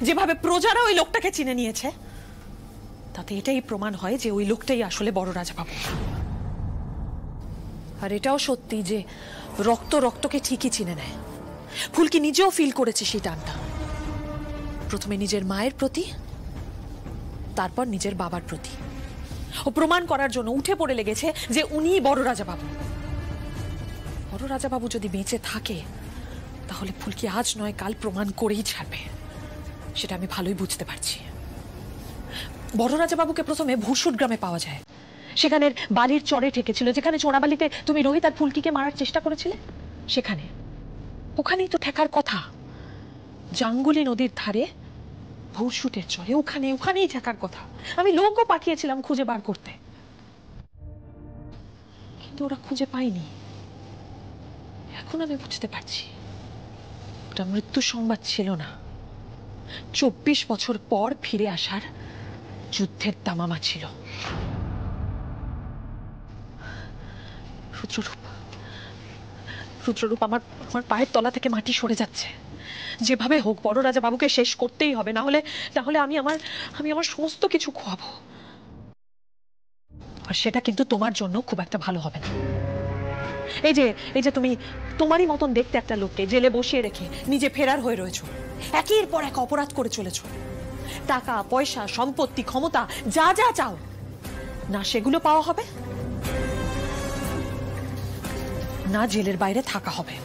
যেভাবে প্রজারা ওই লোকটাকে চিনে নিয়েছে, তাতে এটাই প্রমাণ হয় যে ওই লোকটাই আসলে বড় রাজাবাবু। আর এটাও সত্যি যে রক্ত রক্তকে ঠিকই চিনে নেয়। ফুলকি নিজেও ফিল করেছে সেই টানটা, প্রথমে নিজের মায়ের প্রতি, তারপর নিজের বাবার প্রতি। ও প্রমাণ করার জন্য উঠে পড়ে লেগেছে যে উনিই বড় রাজাবাবু। বড় রাজাবাবু যদি বেঁচে থাকে তাহলে ফুলকি আজ নয় কাল প্রমাণ করেই ছাড়বে, সেটা আমি ভালোই বুঝতে পারছি। বড় রাজাবাবুকে প্রথমে ভুরসুট গ্রামে পাওয়া যায়, সেখানের বালির চরে ঠেকেছিল, যেখানে চোরাবালিতে তুমি রোহিত আর ফুলকিকে মারার চেষ্টা করেছিলে, সেখানে। ওখানেই তো ঠেকার কথা, জাঙ্গুলি নদীর ধারে ভুরসুটের চরে, ওখানেই ঠেকার কথা। আমি লোকও পাঠিয়েছিলাম খুঁজে বার করতে, কিন্তু ওরা খুঁজে পায়নি। এখন আমি বুঝতে পারছি ওটা মৃত্যু সংবাদ ছিল না, 24 বছর পর ফিরে আসার যুদ্ধের তামামা ছিল। রুদ্ররূপ আমার পায়ের তলা থেকে মাটি সরে যাচ্ছে। যেভাবে হোক বড় রাজা বাবুকে শেষ করতেই হবে, না হলে আমি আমার সমস্ত কিছু খোয়াবো। আর সেটা কিন্তু তোমার জন্য খুব একটা ভালো হবে না। এই যে তুমি তোমারই মতন দেখতে একটা লোককে জেলে বসিয়ে রেখে নিজে ফেরার হয়ে রয়েছো, একের পর এক অপরাধ করে চলেছো। টাকা পয়সা সম্পত্তি ক্ষমতা যা যা চাও না সেগুলো পাওয়া হবে, না জেলের বাইরে থাকা হবে।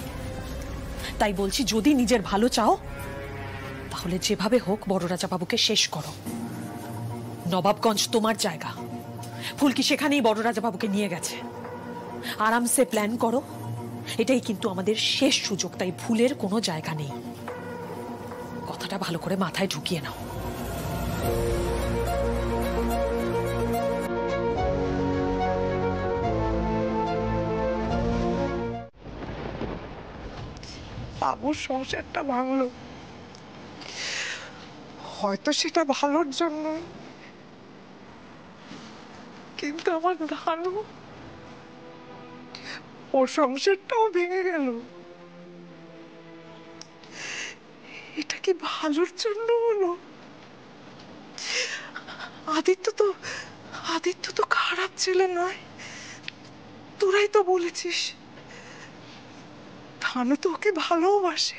তাই বলছি, যদি নিজের ভালো চাও তাহলে যেভাবে হোক বড় রাজা বাবুকে শেষ করো। নবাবগঞ্জ তোমার জায়গা, ফুলকি সেখানেই বড় রাজা বাবুকে নিয়ে গেছে। আরামসে প্ল্যান করো, এটাই কিন্তু আমাদের শেষ সুযোগ, তাই ভুলের কোনো জায়গা নেই। কথাটা ভালো করে মাথায় ঢুকিয়ে নাও। বাবুর সংসারটা ভাঙলো, হয়তো সেটা ভালোর জন্য, কিন্তু আমার ধানু, ওর সংসারটাও ভেঙে গেল। এটা কি ভালোর জন্য হলো? আদিত্য তো খারাপ ছেলে নয়, তোরাই তো বলেছিস। ধানু তো ওকে ভালোবাসে।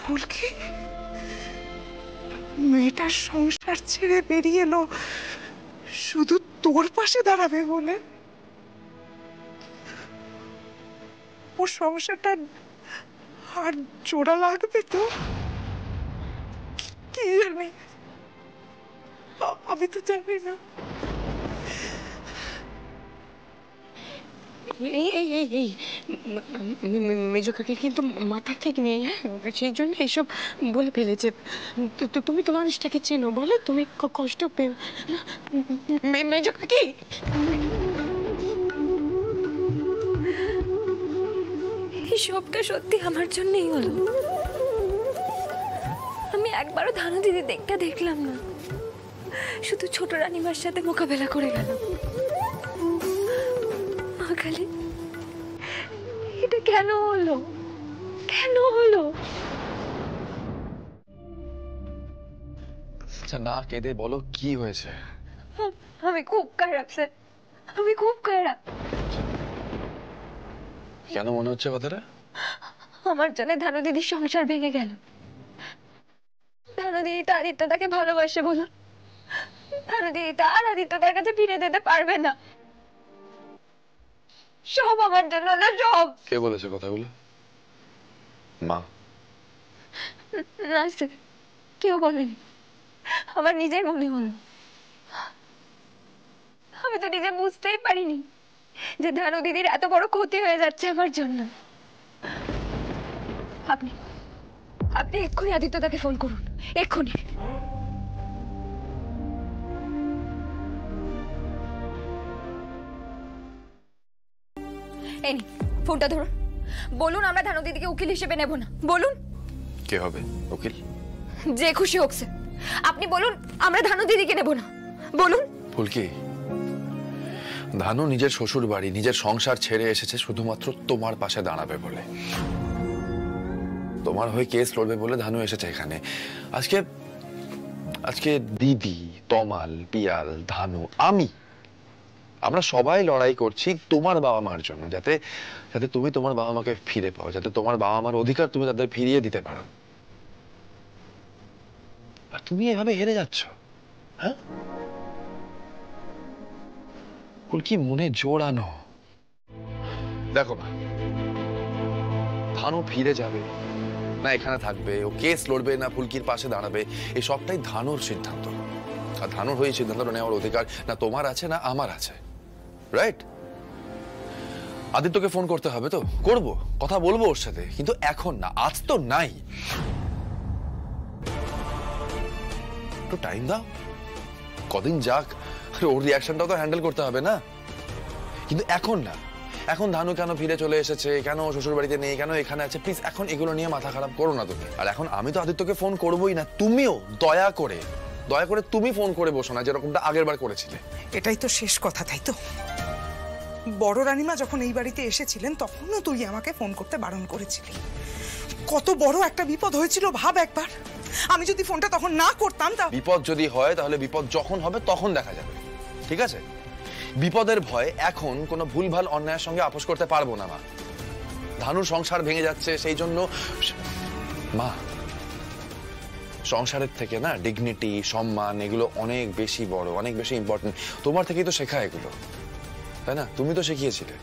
ফুলকি মেয়েটার সংসার ছেড়ে বেরিয়ে এলো শুধু তোর পাশে দাঁড়াবে বলে। ওর সংসারটা আর জোড়া লাগবে তো কি জানি, আমি তো জানি না। এই মেজো কাকি কিন্তু মাথা ঠিক নেই, সেই জন্য এইসব বলে ফেলেছে। তুমি তো মানুষটাকে চেনো, বলো তুমি কষ্ট পেও। মেজো কাকি, এই সবটা সত্যি আমার জন্যই হলো। আমি একবারও ধানু দিদি দেখলাম না, শুধু ছোট রানীমার সাথে মোকাবেলা করে গেল। মা কালী, এটা কেন হলো? আচ্ছা না কেঁদে বলো কি হয়েছে। আমি খুব খারাপ স্যার, আমি খুব খারাপ। কেন মনে হচ্ছে কথাটা? আমার জন্য ধানু দিদির সংসার ভেঙে গেল। ধানু দিদি তো আদিত্যদাকে ভালোবাসে বলুন, ধানু দিদি তো আর আদিত্যদার কাছে ফিরে যেতে পারবে না। সব আমার জন্য না, সব। কে বলেছে কথাগুলো? মা? না স্যার, কেউ বলেনি, আমার নিজের মনে হলো। আমি তো নিজে বুঝতেই পারিনি যে ধানু দিদির এত বড় ক্ষতি হয়ে যাচ্ছে আমার জন্য। আপনি এক্ষুনি আদিত্যদাকে ফোন করুন, এক্ষুনি। এই ফোনটা ধরুন, বলুন আমরা ধানু দিদিকে উকিল হিসেবে নেব না। বলুন কে হবে উকিল? যে খুশি হোক স্যার, আপনি বলুন আমরা ধানু দিদিকে নেব না। বলুন। ফুলকি, ধানু নিজের শ্বশুর বাড়ি, নিজের সংসার ছেড়ে এসেছে শুধুমাত্র তোমার পাশে দাঁড়াবে বলে। তোমার হয়ে কেস লড়বে বলে ধানু এসেছে এখানে। আজকে আজকে দিদি, তমাল, পিয়াল, ধানু, আমরা সবাই লড়াই করছি তোমার বাবা মার জন্য, যাতে যাতে তুমি তোমার বাবা মাকে ফিরে পাও, যাতে তোমার বাবা মার অধিকার তুমি তাদের ফিরিয়ে দিতে পারো। আর তুমি এভাবে হেরে যাচ্ছ। হ্যাঁ, কি মনে জোর আনো। দেখো মা, ধানু ফিরে যাবে না এখানে থাকবে, ও কেস লড়বে না ফুলকির পাশে দাঁড়াবে, এই সবটাই ধানুর সিদ্ধান্ত। আর ধানুর হয়ে সিদ্ধান্তটা নেওয়ার অধিকার না তোমার আছে না আমার আছে, রাইট? আদিত্যকে ফোন করতে হবে তো করব, কথা বলবো ওর সাথে, কিন্তু এখন না, আজ তো নাই। একটু টাইম দাও, কদিন যাক, ওর রিয়াকশনটাও তো হ্যান্ডেল করতে হবে না। কিন্তু এখন না, এখন ধানু কেন ফিরে চলে এসেছে, কেন শ্বশুর বাড়িতে নেই, কেন এখানে আছে, প্লিজ এখন এগুলো নিয়ে মাথা খারাপ করো না তুমি। আর এখন আমি তো আদিত্যকে ফোন করবোই না, তুমিও দয়া করে তুমি ফোন করে বসো না, যেরকমটা আগের বার করেছিলে। এটাই তো শেষ কথা, তাই তো? বড় রানীমা যখন এই বাড়িতে এসেছিলেন তখনও তুই আমাকে ফোন করতে বারণ করেছিলি। কত বড় একটা বিপদ হয়েছিল ভাব একবার। আমি যদি ফোনটা তখন না করতাম, তা বিপদ যদি হয় তাহলে বিপদ যখন হবে তখন দেখা যাবে, ঠিক আছে? বিপদের ভয় এখন কোনো ভুলভাল অন্যায়ের সঙ্গে আপোষ করতে পারবো না মা। ধানুর সংসার ভেঙে যাচ্ছে, সেই জন্য মা, সংসারের থেকে না ডিগনিটি, সম্মান এগুলো অনেক বেশি বড়, অনেক বেশি ইম্পর্টেন্ট। তোমার থেকেই তো শেখা এগুলো, তাই না? তুমি তো শিখিয়েছিলে।